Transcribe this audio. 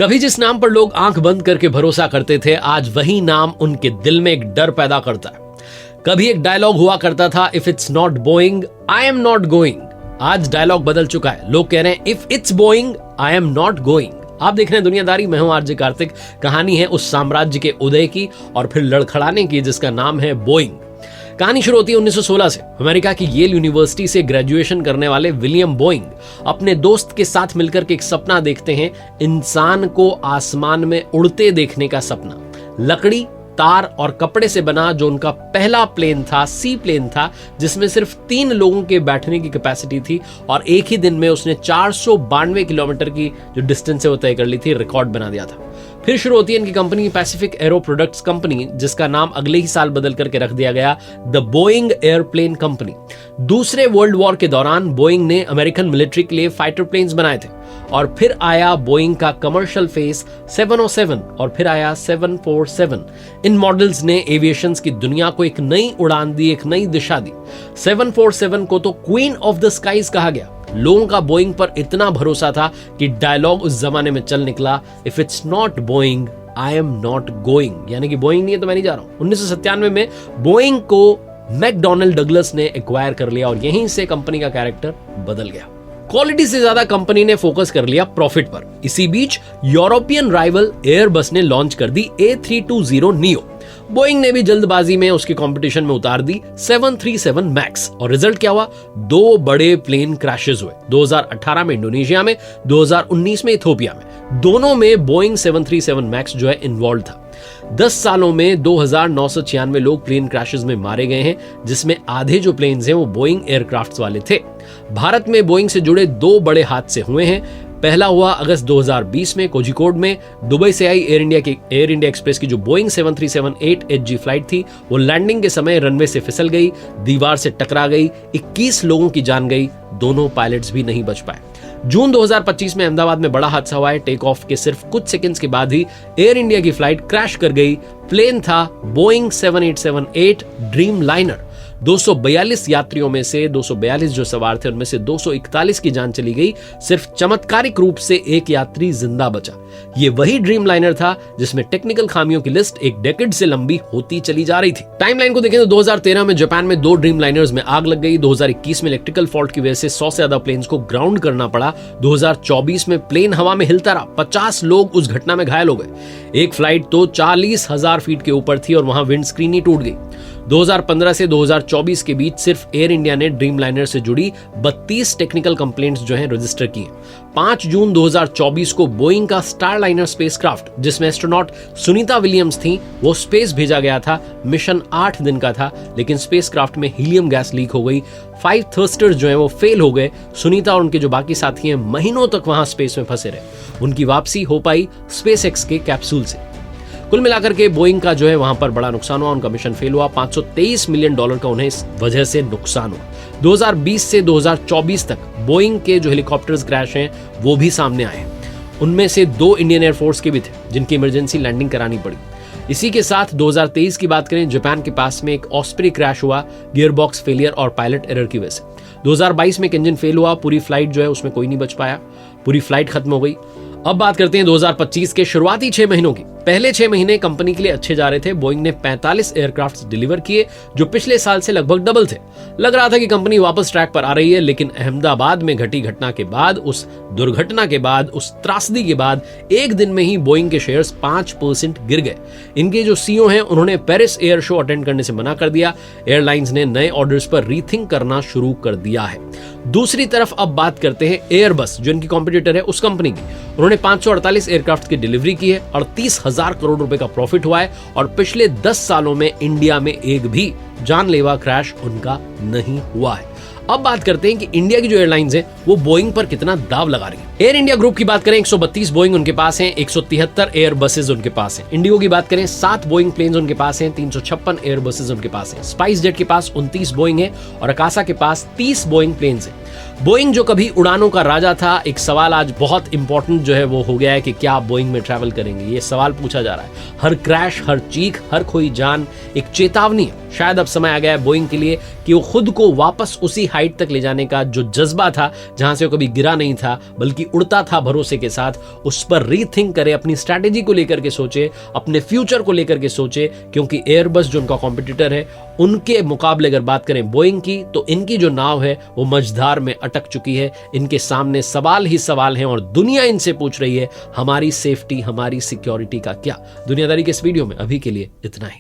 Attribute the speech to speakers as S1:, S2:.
S1: कभी जिस नाम पर लोग आंख बंद करके भरोसा करते थे, आज वही नाम उनके दिल में एक डर पैदा करता है। कभी एक डायलॉग हुआ करता था, if it's not Boeing I am not going. आज डायलॉग बदल चुका है, लोग कह रहे हैं if it's Boeing I am not going. आप देख रहे हैं दुनियादारी, मैं हूं आरजे कार्तिक। कहानी है उस साम्राज्य के उदय की और फिर लड़खड़ाने की जिसका नाम है बोइंग। कहानी शुरू होती है 1916 से। अमेरिका की येल यूनिवर्सिटी से ग्रेजुएशन करने वाले विलियम बोइंग अपने दोस्त के साथ मिलकर के एक सपना देखते हैं, इंसान को आसमान में उड़ते देखने का सपना। लकड़ी, तार और कपड़े से बना जो उनका पहला प्लेन था, सी प्लेन था, जिसमें सिर्फ 3 लोगों के बैठने की कैपेसिटी थी और एक ही दिन में उसने 492 किलोमीटर की जो डिस्टेंस है वो तय कर ली थी, रिकॉर्ड बना दिया था। फिर शुरू होती है इनकी company Pacific arrow products company, जिसका नाम अगले ही साल बदल करके रख दिया गया द बोइंग एयरप्लेन कंपनी। दूसरे वर्ल्ड वॉर के दौरान बोइंग ने अमेरिकन मिलिट्री के लिए फाइटर प्लेन्स बनाए थे और फिर आया बोइंग का कमर्शियल फेस 707 और फिर आया 747। इन मॉडल्स ने एविएशंस की दुनिया को एक नई उड़ान दी, एक नई दिशा दी। 747 को तो क्वीन ऑफ द स्काईज कहा गया। लोगों का बोइंग पर इतना भरोसा था कि डायलॉग उस जमाने में चल निकला, if it's not Boeing I am not going. यानी कि बोइंग नहीं है तो मैं नहीं जा रहा हूं। 1997 में बोइंग को मैकडॉनल्ड डगलस ने एक्वायर कर लिया और यहीं से कंपनी का कैरेक्टर बदल गया। क्वालिटी से ज्यादा कंपनी ने फोकस कर लिया प्रॉफिट पर। इसी बीच यूरोपियन राइवल एयरबस ने लॉन्च कर दी A320 नियो। बोइंग ने भी जल्दबाजी में उसकी कंपटीशन में उतार दी 737 मैक्स और रिजल्ट क्या हुआ? 2 बड़े प्लेन क्रैशेस हुए, 2018 में इंडोनेशिया में, 2019 में इथियोपिया में। दोनों में बोइंग 737 मैक्स जो है इन्वॉल्व था। 10 सालों में 2996 लोग प्लेन क्रैशेस में मारे गए हैं, जिसमें आधे जो प्लेन्स हैं वो बोइंग एयरक्राफ्ट्स वाले थे। भारत में बोइंग से जुड़े 2 बड़े हादसे हुए हैं। पहला हुआ अगस्त 2020 में कोझिकोड में। दुबई से आई एयर इंडिया एक्सप्रेस की जो बोइंग 737-8 फ्लाइट थी वो लैंडिंग के समय रनवे से फिसल गई, दीवार से टकरा गई, 21 लोगों की जान गई, दोनों पायलट्स भी नहीं बच पाए। जून 2025 में अहमदाबाद में बड़ा हादसा हुआ है। टेक ऑफ के सिर्फ कुछ सेकंड्स के बाद ही एयर इंडिया की फ्लाइट क्रैश कर गई। प्लेन था बोइंग 787-8 ड्रीम लाइनर। 242 यात्रियों में से 242 जो सवार थे उनमें से 241 की जान चली गई। सिर्फ चमत्कारिक रूप से एक यात्री जिंदा बचा। ये वही ड्रीम लाइनर था जिसमें टेक्निकल खामियों की लिस्ट एक डेकेड से लंबी होती चली जा रही थी। टाइमलाइन को देखें तो 2013 में जापान में 2 ड्रीम लाइनर्स में आग लग गई। 2021 में इलेक्ट्रिकल फॉल्ट की वजह से 100 से ज्यादा प्लेन्स को ग्राउंड करना पड़ा। 2024 में प्लेन हवा में हिलता रहा, 50 लोग उस घटना में घायल हो गए। एक फ्लाइट तो 40,000 फीट के ऊपर थी और वहां विंड स्क्रीन ही टूट गई। 2015 से 2024 के बीच सिर्फ एयर इंडिया ने ड्रीम लाइनर से जुड़ी 32 टेक्निकल कंप्लेंट्स जो हैं रजिस्टर की हैं। 5 जून 2024 को बोइंग का स्टार लाइनर स्पेसक्राफ्ट, जिसमें एस्ट्रोनॉट सुनीता विलियम्स थी, वो स्पेस भेजा गया था। मिशन 8 दिन का था, लेकिन स्पेसक्राफ्ट में हीलियम गैस लीक हो गई। 5 थर्स्टर्स जो हैं वो फेल हो गए। सुनीता और उनके जो बाकी साथी हैं महीनों तक वहां स्पेस में फंसे रहे। उनकी वापसी हो पाई स्पेसएक्स के कैप्सूल से। कुल मिलाकर के बोइंग का जो है वहां पर बड़ा नुकसान हुआ, उनका मिशन फेल हुआ। $523 मिलियन का उन्हें इस वजह से नुकसान हुआ। 2020 से 2024 तक बोइंग के जो हेलीकॉप्टर्स क्रैश हैं वो भी सामने आए। उनमें से 2 इंडियन एयरफोर्स के भी थे जिनकी इमरजेंसी लैंडिंग करानी पड़ी। इसी के साथ 2023 की बात करें, जापान के पास में एक ऑस्प्री क्रैश हुआ गियरबॉक्स फेलियर और पायलट एरर की वजह से। 2022 में एक इंजन फेल हुआ, पूरी फ्लाइट जो है उसमें कोई नहीं बच पाया, पूरी फ्लाइट खत्म हो गई। अब बात करते हैं 2025 के शुरुआती 6 महीनों की। पहले 6 महीने कंपनी के लिए अच्छे जा रहे थे। बोइंग ने 45 एयरक्राफ्ट डिलीवर किए, जो पिछले साल से लगभग डबल थे। लग रहा था कि कंपनी वापस ट्रैक पर आ रही है, लेकिन अहमदाबाद में घटी घटना के बाद, उस दुर्घटना के बाद, उस त्रासदी के बाद एक दिन में ही बोइंग के शेयर्स 5% गिर गए। इनके जो सीईओ हैं उन्होंने पेरिस एयर शो अटेंड करने से मना कर दिया। एयरलाइंस ने नए ऑर्डर्स पर रीथिंक करना शुरू कर दिया है। दूसरी तरफ अब बात करते हैं एयरबस, जो इनकी कॉम्पिटिटर है, उस कंपनी की। उन्होंने 548 एयरक्राफ्ट की डिलीवरी की है और 30,000 करोड़ रुपए का प्रॉफिट हुआ है और पिछले 10 सालों में इंडिया में एक भी जानलेवा क्रैश उनका नहीं हुआ है। अब बात करते हैं कि इंडिया की जो एयरलाइंस हैं वो बोइंग पर कितना दाव लगा रही है। एयर इंडिया ग्रुप की बात करें, 132 बोइंग उनके पास हैं, 173 एयर बसेज उनके पास हैं। इंडिगो की बात करें, 7 बोइंग प्लेन्स उनके पास हैं, 356 एयर बसेज उनके पास हैं। स्पाइस जेट के पास 29 बोइंग है और अकासा के पास 30 बोइंग प्लेन्स हैं। बोइंग जो कभी उड़ानों का राजा था, एक सवाल आज बहुत इंपॉर्टेंट जो है वो हो गया है कि क्या आप बोइंग में ट्रैवल करेंगे। ये सवाल पूछा जा रहा है। हर क्रैश, हर चीख, हर खोई जान एक चेतावनी है। शायद अब समय आ गया है बोइंग के लिए कि वो खुद को वापस उसी हाइट तक ले जाने का जो जज्बा था, जहां से वो कभी गिरा नहीं था बल्कि उड़ता था भरोसे के साथ, उस पर रीथिंक करे, अपनी स्ट्रैटेजी को लेकर के सोचे, अपने फ्यूचर को लेकर के सोचे। क्योंकि एयरबस जो उनका कॉम्पिटिटर है, उनके मुकाबले अगर बात करें बोइंग की, तो इनकी जो नाव है वो मझधार में अटक चुकी है। इनके सामने सवाल ही सवाल हैं और दुनिया इनसे पूछ रही है हमारी सेफ्टी, हमारी सिक्योरिटी का क्या। दुनियादारी के इस वीडियो में अभी के लिए इतना ही।